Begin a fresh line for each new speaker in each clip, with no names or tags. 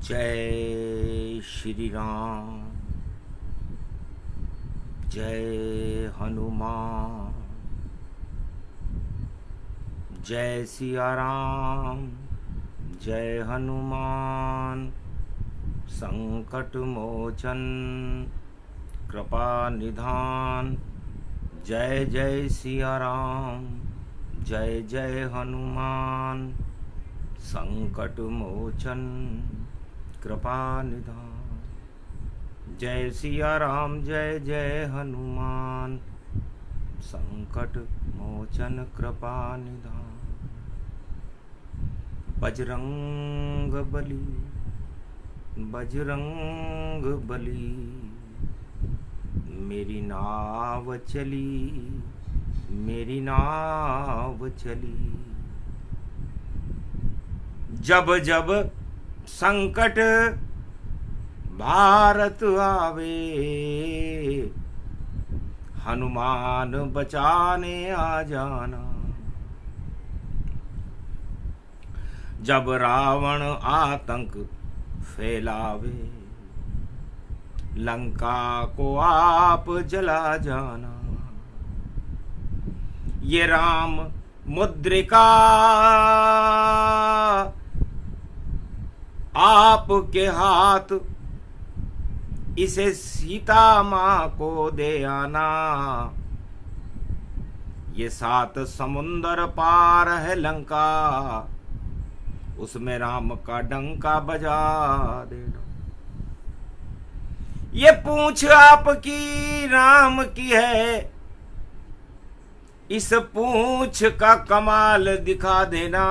जय श्री राम, जय हनुमान, जय सिया राम, जय हनुमान। संकट मोचन कृपा निधान, जय जय सिया राम, जय जय हनुमान। संकट मोचन कृपा निधान, जय सिया राम, जय जय हनुमान। संकट मोचन कृपा निधान। बजरंग बली, बजरंग बली, मेरी नाव चली, मेरी नाव चली। जब जब संकट भारत आवे, हनुमान बचाने आ जाना। जब रावण आतंक फैलावे, लंका को आप जला जाना। ये राम मुद्रिका आपके हाथ, इसे सीता माँ को दे आना। ये 7 समुंदर पार है लंका, उसमें राम का डंका बजा देना। ये पूंछ आपकी राम की है, इस पूंछ का कमाल दिखा देना।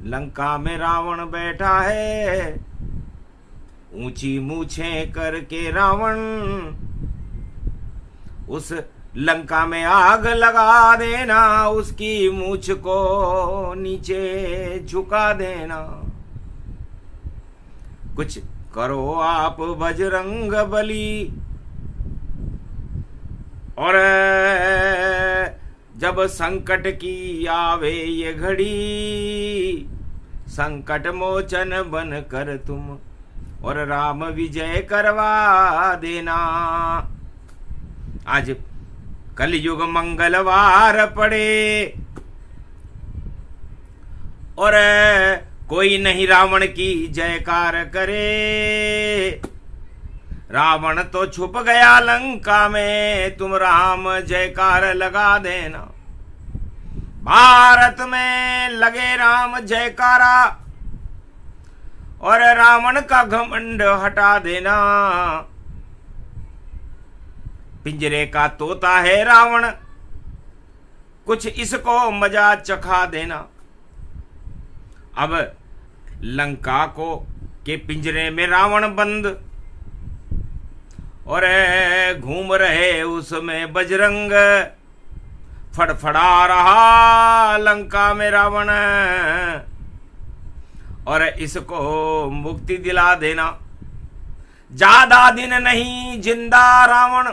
लंका में रावण बैठा है, ऊंची मूछें करके रावण, उस लंका में आग लगा देना। उसकी मूछ को नीचे झुका देना। कुछ करो आप बजरंग बली। और जब संकट की आवे ये घड़ी, संकट मोचन बन कर तुम और राम विजय करवा देना। आज कलयुग मंगलवार पड़े और कोई नहीं रावण की जयकार करे। रावण तो छुप गया लंका में, तुम राम जयकार लगा देना। भारत में लगे राम जयकारा और रावण का घमंड हटा देना। पिंजरे का तोता है रावण, कुछ इसको मजा चखा देना। अब लंका को के पिंजरे में रावण बंद और घूम रहे उसमें बजरंग। फड़फड़ा रहा लंका में रावण और इसको मुक्ति दिला देना। ज्यादा दिन नहीं जिंदा रावण,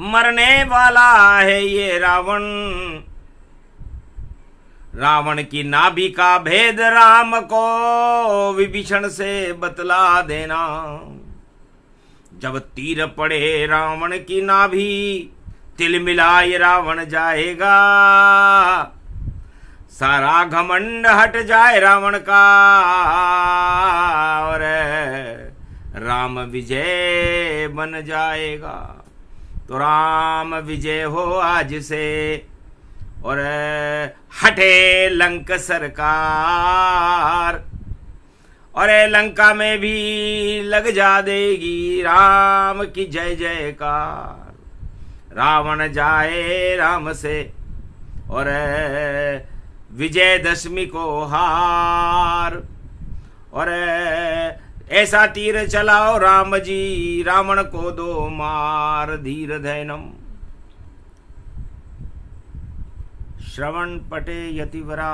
मरने वाला है ये रावण। रावण की नाभि का भेद राम को विभीषण से बतला देना। जब तीर पड़े रावण की नाभि, तिल मिलाए रावण जाएगा। सारा घमंड हट जाए रावण का और राम विजय बन जाएगा। तो राम विजय हो आज से और हटे लंक सरकार और लंका में भी लग जा देगी राम की जय जयकार। रावण जाए राम से और विजयदशमी को हार और ऐसा तीर चलाओ राम जी, रावण को दो मार। धीर धैनम श्रवण पटे यतिवरा,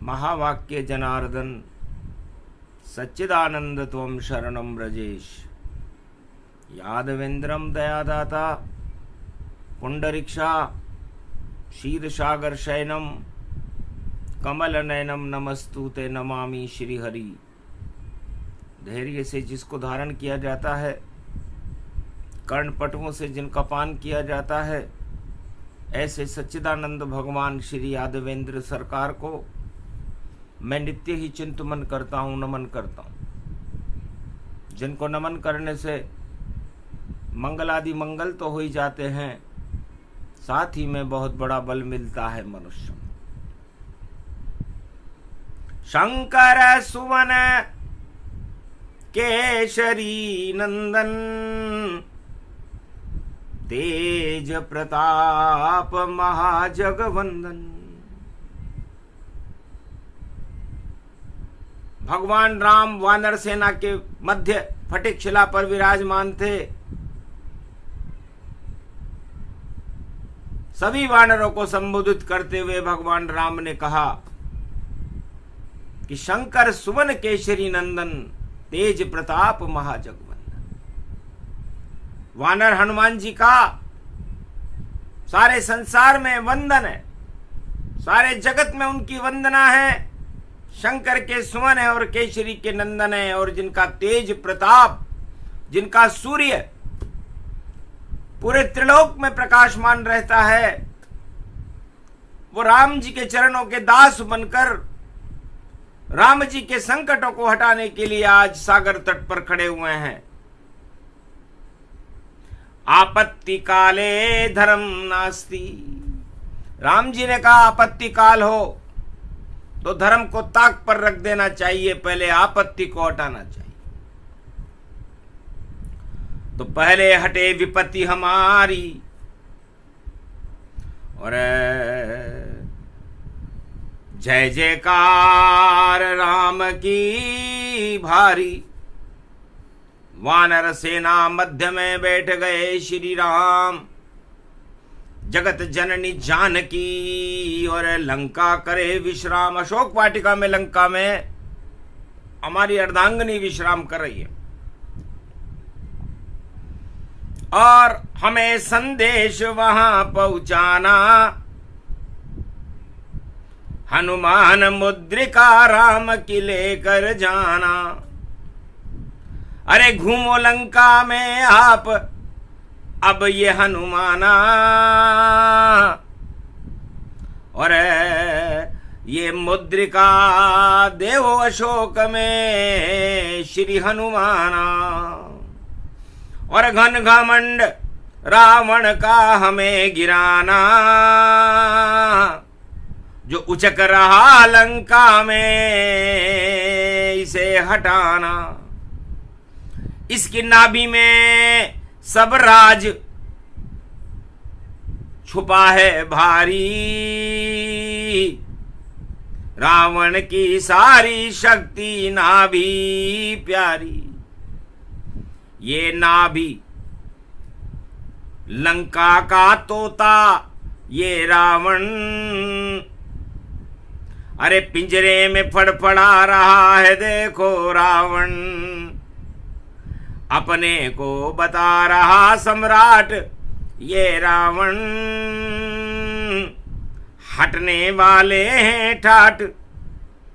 महावाक्य जनार्दन सच्चिदानंद त्वं शरणं व्रजेश। यादवेन्द्रम दयादाता पुंडरीक्षा क्षीरसागर शयनम कमल नयनम नमस्तुते नमामि श्री हरि। धैर्य से जिसको धारण किया जाता है, कर्णपटुओं से जिनका पान किया जाता है, ऐसे सच्चिदानंद भगवान श्री यादवेंद्र सरकार को मैं नित्य ही चिंतन करता हूँ, नमन करता हूँ। जिनको नमन करने से मंगलादि मंगल तो हो ही जाते हैं, साथ ही में बहुत बड़ा बल मिलता है मनुष्य। शंकर सुवन केशरी नंदन, तेज प्रताप महाजगवंदन। भगवान राम वानर सेना के मध्य फटिक शिला पर विराजमान थे। सभी वानरों को संबोधित करते हुए भगवान राम ने कहा कि शंकर सुवन केशरी नंदन, तेज प्रताप महाजगवंदन। वानर हनुमान जी का सारे संसार में वंदन है, सारे जगत में उनकी वंदना है। शंकर के सुमन है और केशरी के नंदन है, और जिनका तेज प्रताप, जिनका सूर्य पूरे त्रिलोक में प्रकाशमान रहता है, वो राम जी के चरणों के दास बनकर राम जी के संकटों को हटाने के लिए आज सागर तट पर खड़े हुए हैं। आपत्ति काले धर्म नास्ति। राम जी ने कहा आपत्ति काल हो तो धर्म को ताक पर रख देना चाहिए, पहले आपत्ति को हटाना चाहिए। तो पहले हटे विपत्ति हमारी, और जय जयकार राम की भारी। वानर सेना मध्य में बैठ गए श्री राम, जगत जननी जानकी और लंका करे विश्राम। अशोक वाटिका में लंका में हमारी अर्धांगिनी विश्राम कर रही है, और हमें संदेश वहां पहुंचाना। हनुमान मुद्रिका राम की लेकर जाना। अरे घूमो लंका में आप अब ये हनुमाना, और ये मुद्रिका देवो अशोक में श्री हनुमाना। और घन घमंड रावण का हमें गिराना, जो उचक रहा लंका में इसे हटाना। इसकी नाभि में सब राज छुपा है भारी, रावण की सारी शक्ति नाभि प्यारी। ये नाभि लंका का तोता ये रावण, अरे पिंजरे में फड़फड़ा रहा है देखो रावण। अपने को बता रहा सम्राट ये रावण, हटने वाले हैं ठाट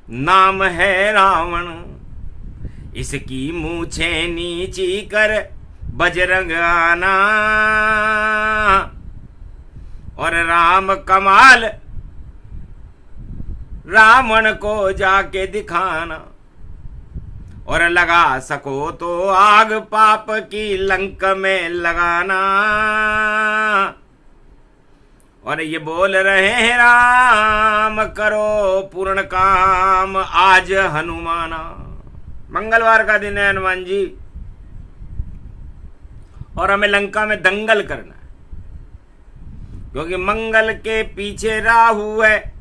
नाम है रावण। इसकी मूछें नीची कर बजरंग आना, और राम कमाल रावण को जाके दिखाना। और लगा सको तो आग पाप की लंक में लगाना। और ये बोल रहे हैं राम करो पूर्ण काम आज हनुमाना। मंगलवार का दिन है हनुमान जी, और हमें लंका में दंगल करना है, क्योंकि मंगल के पीछे राहु है,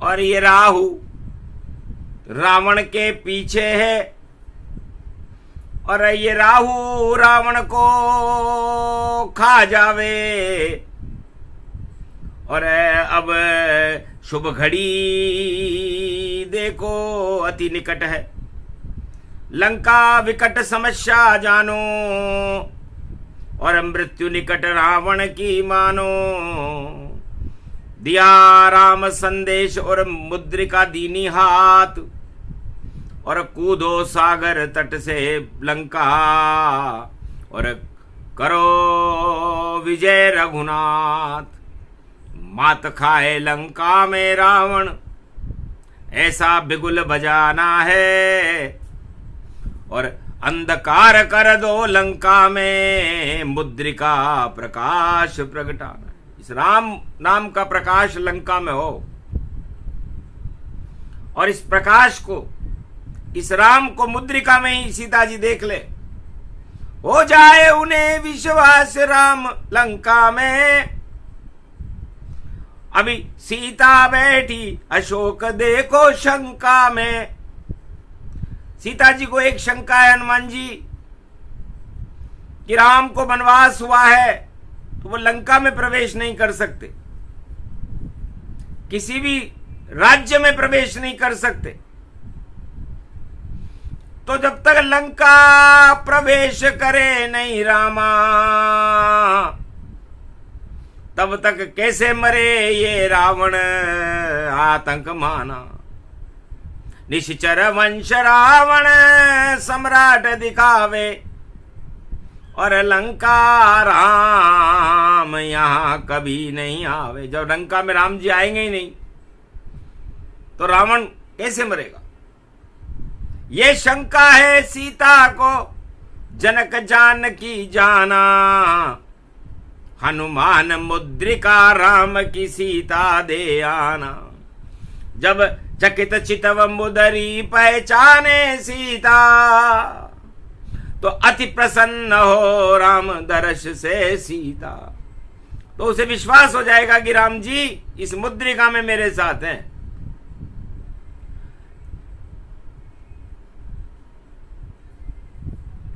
और ये राहु रावण के पीछे है। और ये राहु रावण को खा जावे। और अब शुभ घड़ी देखो अति निकट है, लंका विकट समस्या जानो, और मृत्यु निकट रावण की मानो। दिया राम संदेश और मुद्रिका दीनी हाथ, और कूदो सागर तट से लंका, और करो विजय रघुनाथ। मात खाए लंका में रावण, ऐसा बिगुल बजाना है, और अंधकार कर दो लंका में, मुद्रिका प्रकाश प्रगटाना। इस राम नाम का प्रकाश लंका में हो, और इस प्रकाश को, इस राम को मुद्रिका में ही सीता जी देख ले, हो जाए उन्हें विश्वास राम लंका में। अभी सीता बैठी अशोक देखो शंका में। सीता जी को एक शंका है हनुमान जी कि राम को वनवास हुआ है तो वो लंका में प्रवेश नहीं कर सकते, किसी भी राज्य में प्रवेश नहीं कर सकते। तो जब तक लंका प्रवेश करे नहीं रामा, तब तक कैसे मरे ये रावण आतंक माना। निश्चर वंश रावण सम्राट दिखावे, और लंका राम यहां कभी नहीं आवे। जब लंका में राम जी आएंगे ही नहीं तो रावण कैसे मरेगा? ये शंका है सीता को जनक जानकी जाना। हनुमान मुद्रिका राम की सीता दे आना। जब चकित चितव मुदरी पहचाने सीता, तो अति प्रसन्न हो राम दर्श से सीता। तो उसे विश्वास हो जाएगा कि राम जी इस मुद्रिका में मेरे साथ हैं।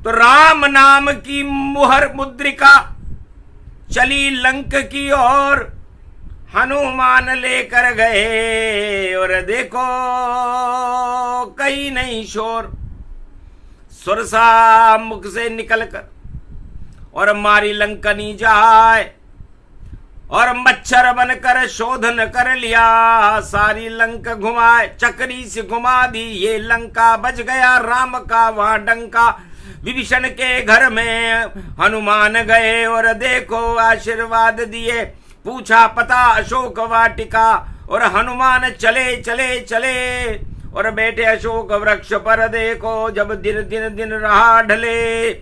तो राम नाम की मुहर मुद्रिका चली लंक की ओर, हनुमान लेकर गए, और देखो कहीं नहीं शोर। सुरसा मुख से निकलकर और मारी लंकनी जाए, और मच्छर बनकर शोधन कर लिया। सारी लंक घुमाए, चक्री से घुमा दी ये लंका। बज गया राम का वहां डंका। विभीषण के घर में हनुमान गए, और देखो आशीर्वाद दिए। पूछा पता अशोक वाटिका, और हनुमान चले चले चले, और बैठे अशोक वृक्ष पर। देखो जब दिन दिन दिन रहा ढले,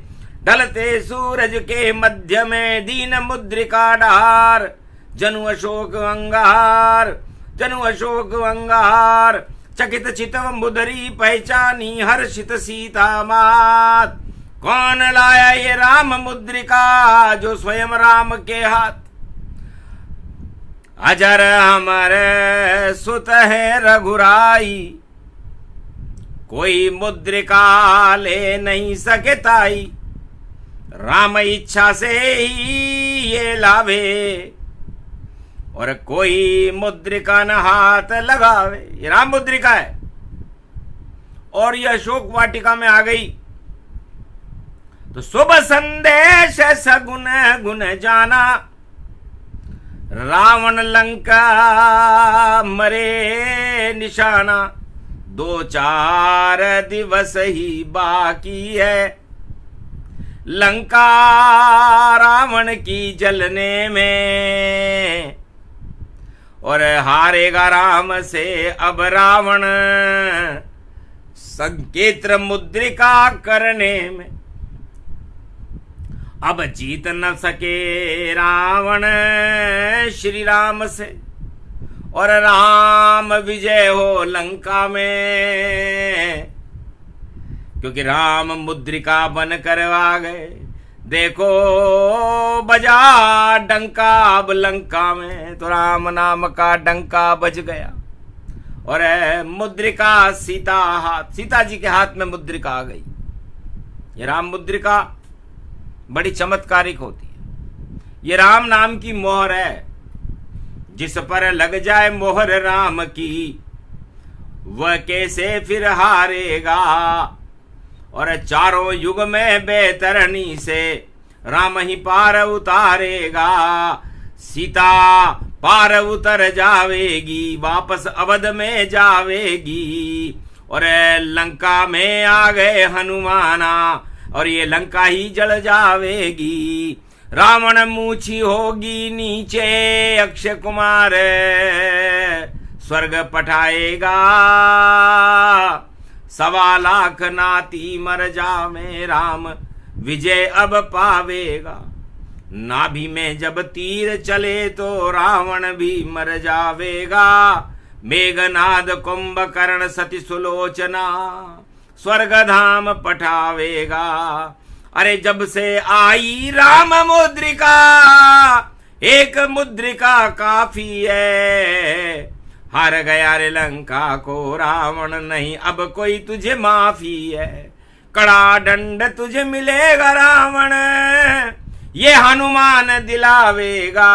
ढलते सूरज के मध्य में दीन मुद्रिका डार। जनु अशोक अंगार, जनु अशोक अंगार। चकित चितव मुदरी पहचानी, हर्षित सीता मात। कौन लाया ये राम मुद्रिका, जो स्वयं राम के हाथ। अजर हमारे सुत है रघुराई, कोई मुद्रिका ले नहीं सके ताई। राम इच्छा से ही ये लावे, और कोई मुद्रिका न हाथ लगावे। ये राम मुद्रिका है, और ये अशोक वाटिका में आ गई। तो शुभ संदेश सगुन गुण जाना। रावण लंका मरे निशाना। 2-4 दिवस ही बाकी है, लंका रावण की जलने में। और हारेगा राम से अब रावण, संकेत मुद्रिका करने में। अब जीत न सके रावण श्री राम से, और राम विजय हो लंका में। क्योंकि राम मुद्रिका बन कर आ गए। देखो बजा डंका अब लंका में। तो राम नाम का डंका बज गया, और मुद्रिका सीता जी के हाथ में मुद्रिका आ गई। ये राम मुद्रिका बड़ी चमत्कारिक होती है। ये राम नाम की मोहर है, जिस पर लग जाए मोहर राम की, वह कैसे फिर हारेगा। और चारों युग में बेतरनी से राम ही पार उतारेगा। सीता पार उतर जावेगी, वापस अवध में जावेगी। और लंका में आ गए हनुमाना, और ये लंका ही जल जावेगी। रावण मूछी होगी नीचे, अक्षय कुमार स्वर्ग पठाएगा। 1.25 लाख नाती मर जावे, राम विजय अब पावेगा। नाभि में जब तीर चले तो रावण भी मर जावेगा। मेघनाद कुंभकर्ण सती सुलोचना, स्वर्ग धाम पठावेगा। अरे जब से आई राम मुद्रिका, एक मुद्रिका काफी है। हार गया रे लंका को रावण, नहीं अब कोई तुझे माफी है। कड़ा दंड तुझे मिलेगा रावण, ये हनुमान दिलावेगा।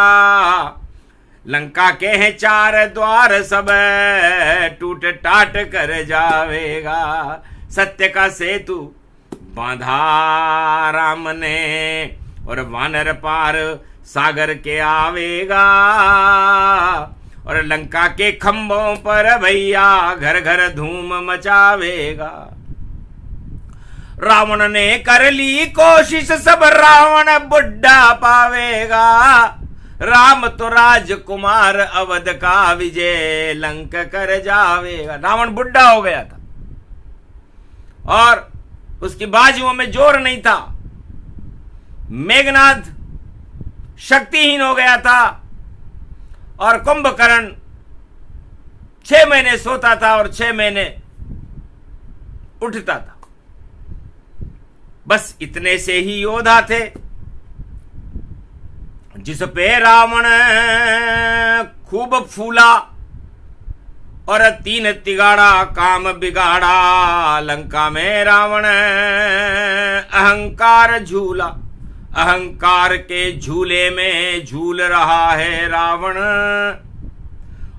लंका के हैं 4 द्वार, सब टूट टाट कर जावेगा। सत्य का सेतु बांधा राम ने, और वानर पार सागर के आवेगा। और लंका के खंभों पर भैया घर घर धूम मचावेगा। रावण ने कर ली कोशिश, सब रावण बुढ़ा पावेगा। राम तो राजकुमार अवध का विजय लंक कर जावेगा। रावण बुढ़ा हो गया था और उसकी बाजुओं में जोर नहीं था। मेघनाद शक्तिहीन हो गया था और कुंभकर्ण 6 महीने सोता था और 6 महीने उठता था। बस इतने से ही योद्धा थे जिस पे रावण खूब फूला और 3 तिगाड़ा काम बिगाड़ा। लंका में रावण अहंकार झूला, अहंकार के झूले में झूल रहा है रावण।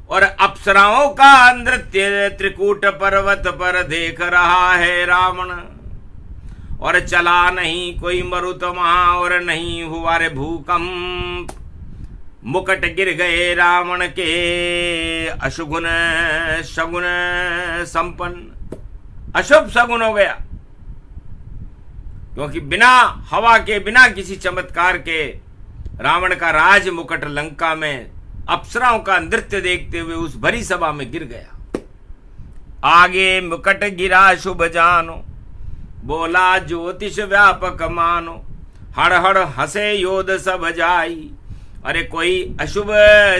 और अप्सराओं का नृत्य त्रिकूट पर्वत पर देख रहा है रावण। और चला नहीं कोई मरुत वहां और नहीं हुआ रे भूकंप। मुकट गिर गए रावण के अशुगुन शगुन संपन्न, अशुभ शगुन हो गया। क्योंकि बिना हवा के, बिना किसी चमत्कार के रावण का राज मुकट लंका में अप्सराओं का नृत्य देखते हुए उस भरी सभा में गिर गया। आगे मुकट गिरा शुभ जानो, बोला ज्योतिष व्यापक मानो। हड़ हड़ हंसे योद्ध सब जाई, अरे कोई अशुभ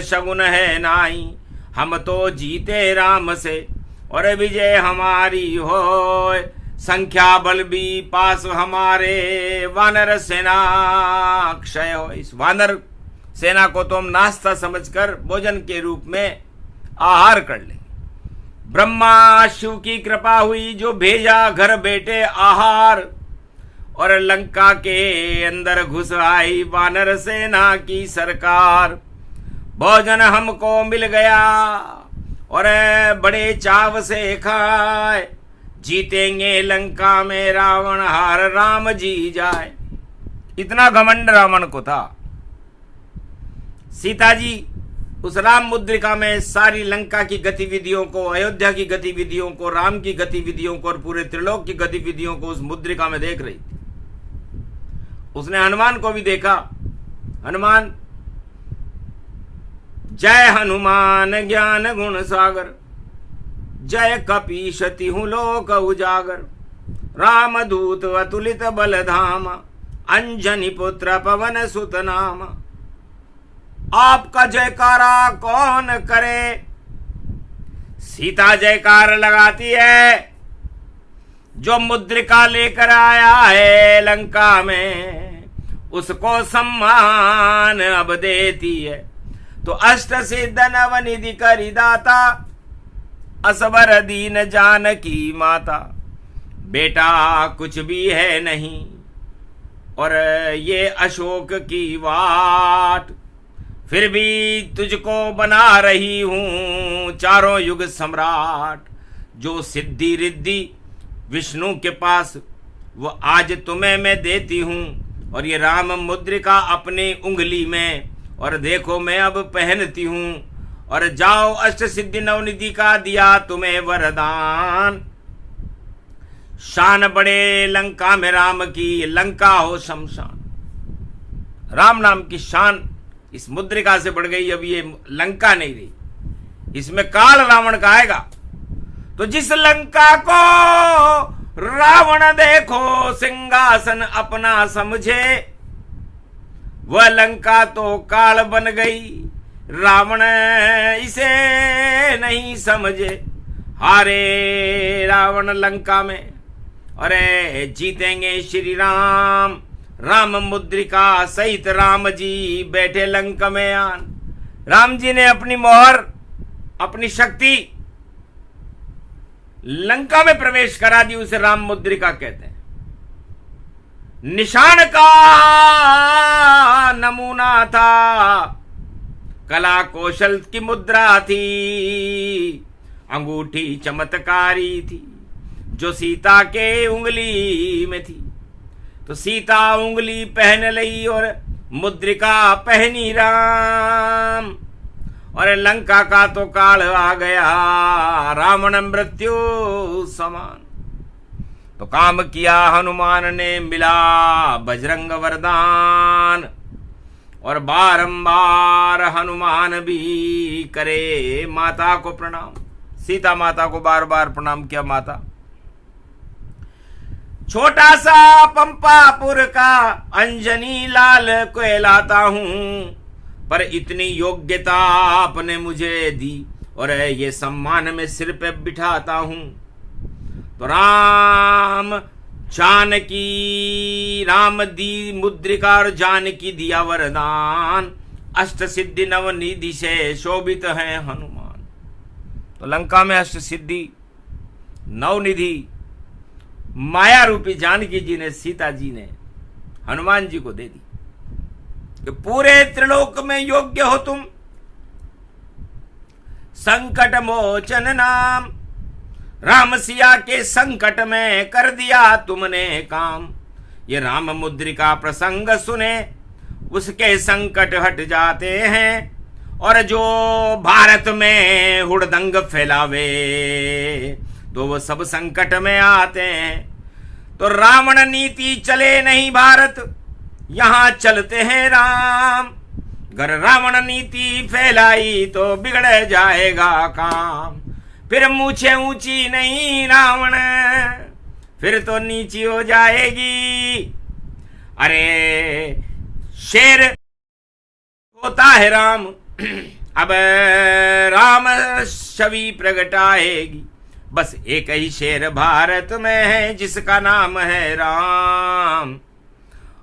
शगुन है नाई। हम तो जीते राम से और विजय हमारी हो। संख्या बल भी पास हमारे, वानर सेना क्षय हो। इस वानर सेना को तो हम नाश्ता समझकर भोजन के रूप में आहार कर ले। ब्रह्मा शिव की कृपा हुई जो भेजा घर बैठे आहार। और लंका के अंदर घुस आई वानर सेना की सरकार। भोजन हमको मिल गया और बड़े चाव से खाए। जीतेंगे लंका में रावण हार, राम जी जाए। इतना घमंड रावण को था। सीता जी उस राम मुद्रिका में सारी लंका की गतिविधियों को, अयोध्या की गतिविधियों को, राम की गतिविधियों को और पूरे त्रिलोक की गतिविधियों को उस मुद्रिका में देख रही थी। उसने हनुमान को भी देखा। हनुमान जय हनुमान ज्ञान गुण सागर, जय कपीशति हूँ लोक उजागर। राम दूत अतुलित बल धामा, अंजनी पुत्र पवन सुत नामा। आपका जयकारा कौन करे। सीता जयकार लगाती है। जो मुद्रिका लेकर आया है लंका में, उसको सम्मान अब देती है। तो अष्ट सिद्ध नवनिधि करी दाता, असबर दीन जानकी माता। बेटा कुछ भी है नहीं और ये अशोक की वाट, फिर भी तुझको बना रही हूं चारों युग सम्राट। जो सिद्धि रिद्धि विष्णु के पास वो आज तुम्हें मैं देती हूं। और ये राम मुद्रिका अपनी उंगली में और देखो मैं अब पहनती हूं, और जाओ अष्ट सिद्धि नवनिधि का दिया तुम्हें वरदान। शान बड़े लंका में राम की, लंका हो शमशान। राम नाम की शान इस मुद्रिका से बढ़ गई, अब ये लंका नहीं रही, इसमें काल रावण का आएगा। तो जिस लंका को रावण देखो सिंहासन अपना समझे, वह लंका तो काल बन गई, रावण इसे नहीं समझे। हारे रावण लंका में, अरे जीतेंगे श्री राम। राम मुद्रिका सहित राम जी बैठे लंका में आन। राम जी ने अपनी मोहर, अपनी शक्ति लंका में प्रवेश करा दी, उसे राम मुद्रिका कहते हैं। निशान का नमूना था, कला कौशल की मुद्रा थी, अंगूठी चमत्कारी थी जो सीता के उंगली में थी। तो सीता उंगली पहन ली और मुद्रिका पहनी राम, और लंका का तो काल आ गया, रावण मृत्यु समान। तो काम किया हनुमान ने, मिला बजरंग वरदान, और बारंबार हनुमान भी करे माता को प्रणाम। सीता माता को बार बार प्रणाम किया। माता, छोटा सा पंपापुर का अंजनी लाल कहलाता हूं, पर इतनी योग्यता आपने मुझे दी, और ये सम्मान में सिर पे बिठाता हूं। तो राम जानकी, राम दी मुद्रिका और जानकी दिया वरदान, अष्ट सिद्धि नवनिधि से शोभित है हनुमान। तो लंका में अष्ट सिद्धि नवनिधि माया रूपी जानकी जी ने, सीता जी ने हनुमान जी को दे दी कि पूरे त्रिलोक में योग्य हो तुम, संकट मोचन नाम। राम सिया के संकट में कर दिया तुमने काम। ये राम मुद्रिका प्रसंग सुने उसके संकट हट जाते हैं, और जो भारत में हुड़दंग फैलावे तो वो सब संकट में आते हैं। तो रावण नीति चले नहीं भारत, यहां चलते हैं राम। अगर रावण नीति फैलाई तो बिगड़ जाएगा काम। फिर मूछे ऊंची नहीं रावण, फिर तो नीची हो जाएगी। अरे शेर होता है राम, अब राम छवि प्रगटाएगी। बस एक ही शेर भारत में है जिसका नाम है राम,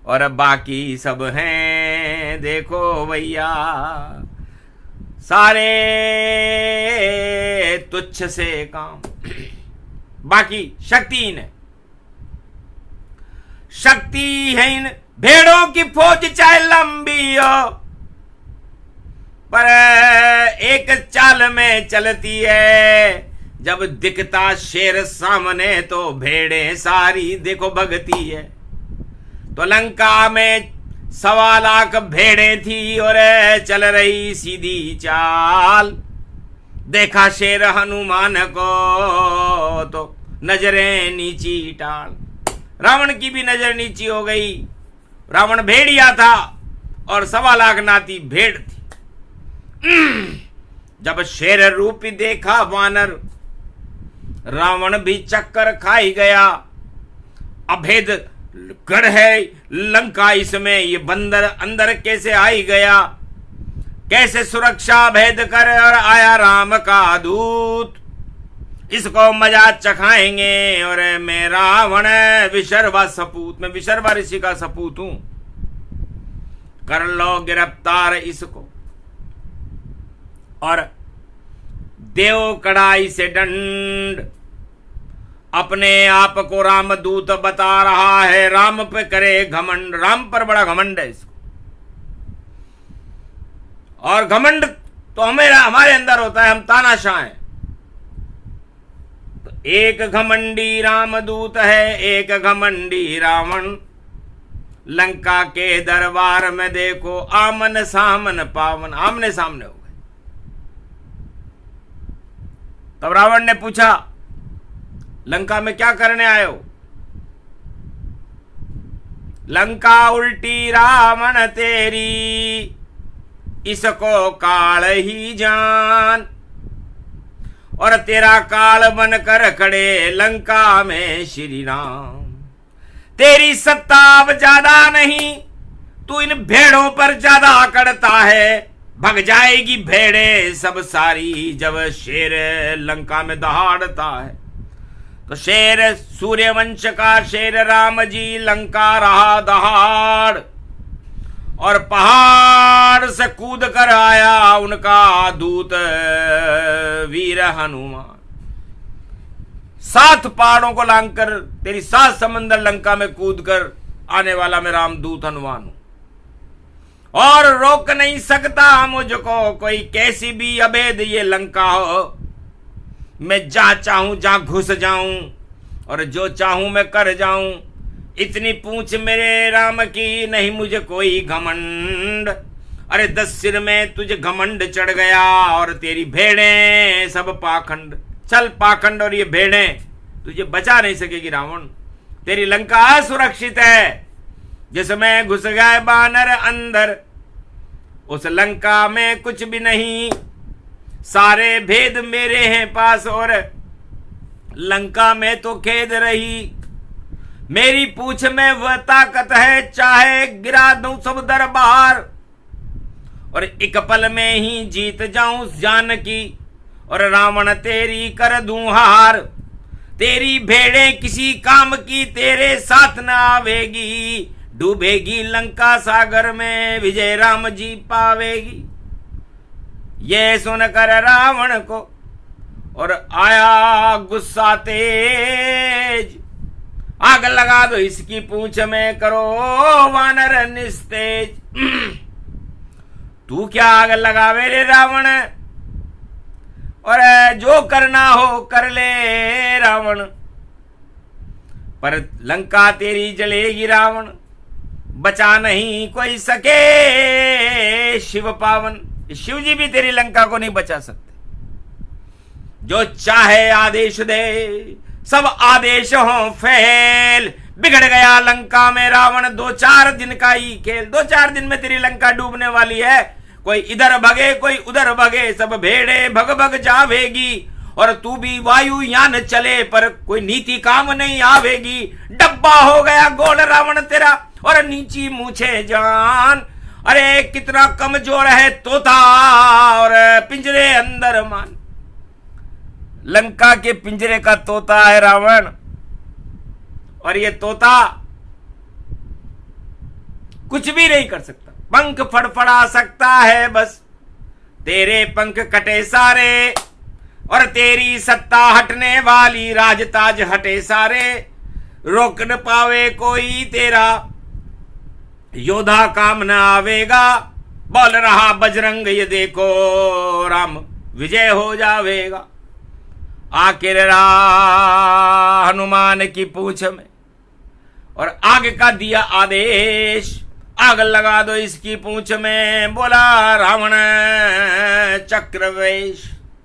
और बाकी सब हैं देखो भैया सारे तुच्छ से काम। बाकी शक्तिहीन है, शक्तिहीन भेड़ों की फौज चाहे लंबी हो, पर एक चाल में चलती है। जब दिखता शेर सामने तो भेड़ें सारी देखो भगती है। तो लंका में 1.25 लाख भेड़ें थी और चल रही सीधी चाल। देखा शेर हनुमान को तो नजरें नीची टाल। रावण की भी नजर नीची हो गई। रावण भेड़िया था और 1.25 लाख नाती भेड़ थी। जब शेर रूपी देखा वानर, रावण भी चक्कर खाई गया। अभेद गढ़ है लंका, इसमें ये बंदर अंदर कैसे आई गया। कैसे सुरक्षा भेद कर और आया राम का दूत। इसको मजा चखाएंगे। और मैं रावण विशर्वा सपूत, मैं विशर्वा ऋषि का सपूत हूं, कर लो गिरफ्तार इसको। और देव कड़ाई से दंड, अपने आप को रामदूत बता रहा है। राम पे करे घमंड, राम पर बड़ा घमंड है इसको। और घमंड तो हमारे अंदर होता है, हम तानाशाह हैं। तो एक घमंडी रामदूत है, एक घमंडी रावण। लंका के दरबार में देखो आमन सामन पावन, आमने सामने हो गए। तब रावण ने पूछा, लंका में क्या करने आए हो? लंका उल्टी रावण तेरी, इसको काल ही जान, और तेरा काल बनकर खड़े लंका में श्री राम। तेरी सत्ता अब ज्यादा नहीं, तू इन भेड़ों पर ज्यादा करता है। भग जाएगी भेड़े सब सारी, जब शेर लंका में दहाड़ता है। तो शेर सूर्यवंश का शेर राम जी लंका रहा दहाड़, और पहाड़ से कूद कर आया उनका दूत वीर हनुमान। 7 पहाड़ों को लांघकर तेरी 7 समंदर लंका में कूद कर आने वाला मैं रामदूत हनुमान हूं, और रोक नहीं सकता मुझको कोई, कैसी भी अभेद ये लंका हो। मैं जहां चाहूं जहां घुस जाऊं, और जो चाहूं मैं कर जाऊं। इतनी पूंछ मेरे राम की नहीं मुझे कोई घमंड, अरे 10 सिर में तुझे घमंड चढ़ गया, और तेरी भेड़ें सब पाखंड। चल पाखंड और ये भेड़ें तुझे बचा नहीं सकेगी रावण। तेरी लंका असुरक्षित है। जिसमें घुस गए बानर अंदर, उस लंका में कुछ भी नहीं। सारे भेद मेरे हैं पास, और लंका में तो खेद रही। मेरी पूंछ में वह ताकत है, चाहे गिरा दूं सब दरबार, और एक पल में ही जीत जाऊं जानकी, और रावण तेरी कर दूं हार। तेरी भेड़ें किसी काम की तेरे साथ न आवेगी, डूबेगी लंका सागर में विजय राम जी पावेगी। ये सुनकर रावण को और आया गुस्सा तेज, आग लगा दो इसकी पूंछ में करो वानर निस्तेज। तू क्या आग लगावे रे रावण, और जो करना हो कर ले रावण, पर लंका तेरी जलेगी रावण। बचा नहीं कोई सके शिव पावन, शिव जी भी तेरी लंका को नहीं बचा सकते। जो चाहे आदेश दे, सब आदेश हो फेल। बिगड़ गया लंका में रावण, 2-4 दिन का ही खेल। 2-4 दिन में तेरी लंका डूबने वाली है। कोई इधर भगे कोई उधर भगे, सब भेड़े भग भग जावेगी। और तू भी वायुयान चले, पर कोई नीति काम नहीं आवेगी। डब्बा हो गया गोल रावण तेरा, और नीची मूछे जान। अरे कितना कमजोर है तोता, और पिंजरे अंदर मान। लंका के पिंजरे का तोता है रावण, और ये तोता कुछ भी नहीं कर सकता। पंख फड़फड़ा सकता है बस, तेरे पंख कटे सारे, और तेरी सत्ता हटने वाली, राजताज हटे सारे। रोक न पावे कोई तेरा, योद्धा काम न आवेगा। बोल रहा बजरंग ये देखो राम विजय हो जावेगा। आखिर हनुमान की पूंछ में और आग का दिया आदेश, आग लगा दो इसकी पूंछ में। बोला रावण चक्रवेश,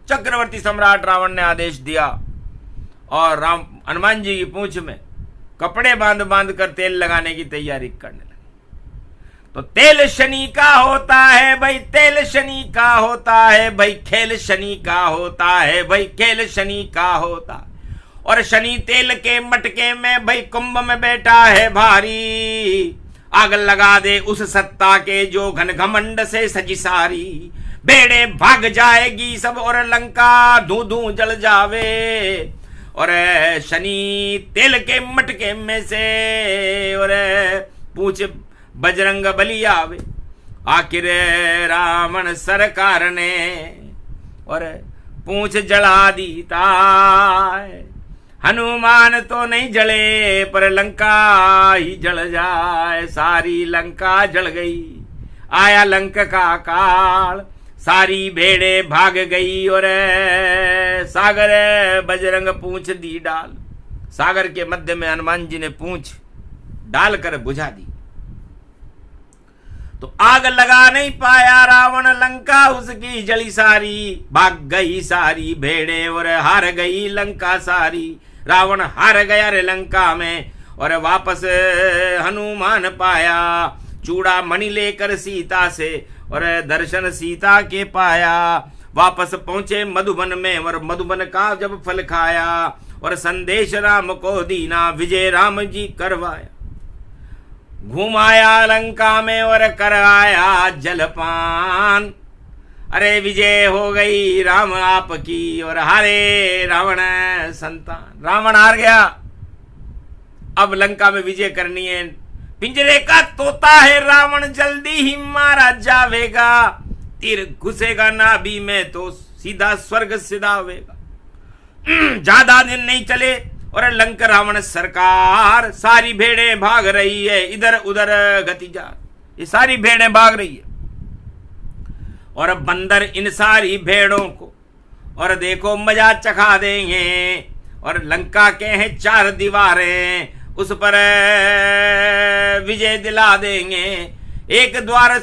चक्रवर्ती सम्राट रावण ने आदेश दिया, और राम हनुमान जी की पूंछ में कपड़े बांध बांध कर तेल लगाने की तैयारी करने लगे। तो तेल शनि का होता है भाई, तेल शनि का होता है भाई, खेल शनि का होता है भाई, खेल शनि का होता। और शनि तेल के मटके में भाई कुंभ में बैठा है भारी। आग लगा दे उस सत्ता के जो घन घमंड से सजी सारी। बेड़े भाग जाएगी सब, और लंका धू धू जल जावे। और शनि तेल के मटके में से और पूछ बजरंग बली आवे। आखिर रावण सरकार ने और पूंछ जला दी ताय। हनुमान तो नहीं जले, पर लंका ही जल जाए। सारी लंका जल गई, आया लंका का काल। सारी भेड़े भाग गई, और सागर बजरंग पूंछ दी डाल। सागर के मध्य में हनुमान जी ने पूंछ डालकर बुझा दी। तो आग लगा नहीं पाया रावण, लंका उसकी जली सारी। भाग गई सारी भेड़े और हार गई लंका सारी। रावण हार गया रे लंका में और वापस हनुमान पाया। चूड़ा मणि लेकर सीता से और दर्शन सीता के पाया। वापस पहुंचे मधुबन में और मधुबन का जब फल खाया और संदेश राम को दीना, विजय राम जी करवाया। घुमाया लंका में और कराया जलपान। अरे विजय हो गई राम आपकी और हारे रावण संतान। रावण हार गया, अब लंका में विजय करनी है। पिंजरे का तोता है रावण, जल्दी ही मारा जावेगा। तीर घुसेगा नाभि में तो सीधा स्वर्ग सिधावेगा। ज्यादा दिन नहीं चले और लंका रावण सरकार। सारी भेड़ें भाग रही है इधर उधर गति जा, ये सारी भेड़ें भाग रही है। और बंदर इन सारी भेड़ों को और देखो मजा चखा देंगे। और लंका के हैं 4 दीवारें, उस पर विजय दिला देंगे। एक द्वार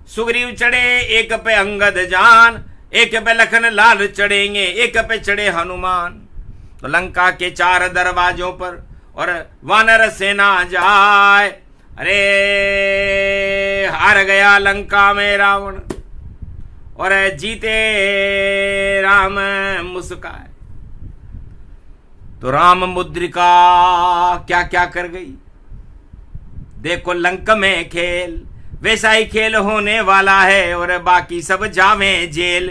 सुग्रीव चढ़े, एक पे अंगद जान, एक पे लखन लाल चढ़ेंगे, एक पे चढ़े हनुमान। तो लंका के 4 दरवाजों पर और वानर सेना जाए। अरे हार गया लंका में रावण और जीते राम मुस्काए। तो राम मुद्रिका क्या क्या कर गई। देखो लंका में खेल वैसा ही खेल होने वाला है और बाकी सब जावे जेल,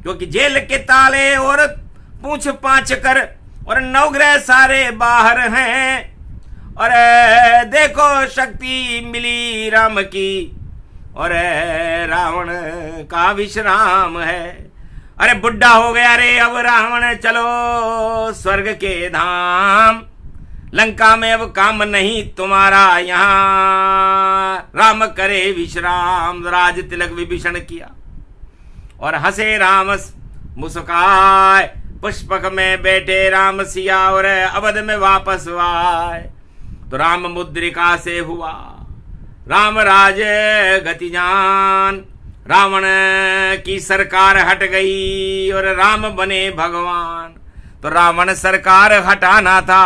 क्योंकि जेल के ताले और पूछ पाछ कर और नवग्रह सारे बाहर हैं। और देखो शक्ति मिली राम की और रावण का विश्राम है। अरे बुढ़ा हो गया रे अब रावण, चलो स्वर्ग के धाम। लंका में अब काम नहीं तुम्हारा, यहाँ राम करे विश्राम। राज तिलक विभीषण किया और हंसे राम मुस्काए। पुष्पक में बैठे राम सिया और अवध में वापस आए। तो राम मुद्रिका से हुआ राम राज गति जान। रावण की सरकार हट गई और राम बने भगवान। तो रावण सरकार हटाना था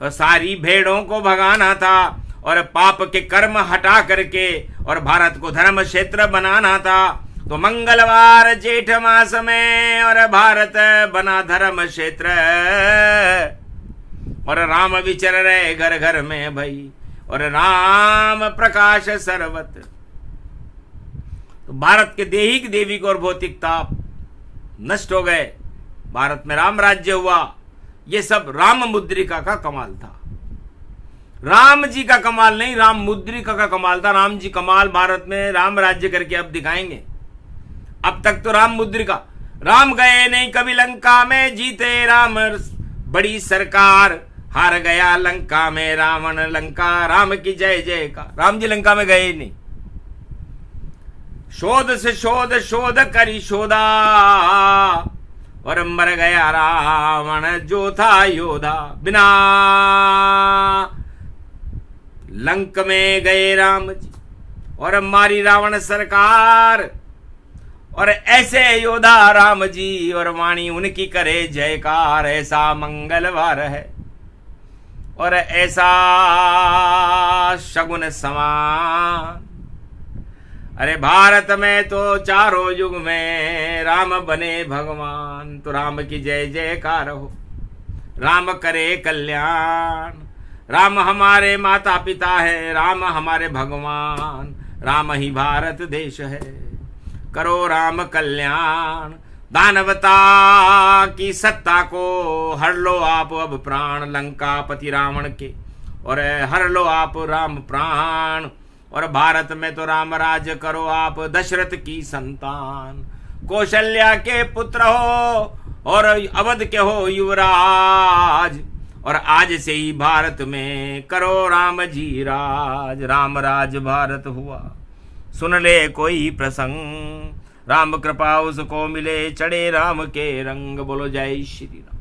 और सारी भेड़ों को भगाना था और पाप के कर्म हटा करके और भारत को धर्म क्षेत्र बनाना था। तो मंगलवार जेठ मास में और भारत बना धर्म क्षेत्र और राम विचर रहे घर घर में भाई और राम प्रकाश सर्वत। तो भारत के दैहिक देविक और भौतिक ताप नष्ट हो गए, भारत में राम राज्य हुआ। ये सब राम मुद्रिका का कमाल था, राम जी का कमाल नहीं, राम मुद्रिका का कमाल था। राम जी कमाल भारत में राम राज्य करके अब दिखाएंगे। अब तक तो राम मुद्रिका, राम गए नहीं कभी लंका में, जीते राम बड़ी सरकार। हार गया लंका में रावण, लंका राम की जय जय का। राम जी लंका में गए नहीं, शोध से शोध शोध करी शोधा और मर गया रावण जो था योधा। बिना लंक में गए राम जी और मारी रावण सरकार। और ऐसे योधा राम जी और वाणी उनकी करे जयकार। ऐसा मंगलवार है और ऐसा शगुन समान। अरे भारत में तो चारों युग में राम बने भगवान। तो राम की जय जयकार हो, राम करे कल्याण। राम हमारे माता पिता है, राम हमारे भगवान। राम ही भारत देश है, करो राम कल्याण। दानवता की सत्ता को हर लो आप अब प्राण। लंकापति रावण के और हर लो आप राम प्राण। और भारत में तो राम राज करो आप, दशरथ की संतान। कौशल्या के पुत्र हो और अवध के हो युवराज। और आज से ही भारत में करो राम जी राज। राम राज भारत हुआ, सुन ले कोई प्रसंग। राम कृपा उसको मिले, चढ़े राम के रंग। बोलो जय श्री राम।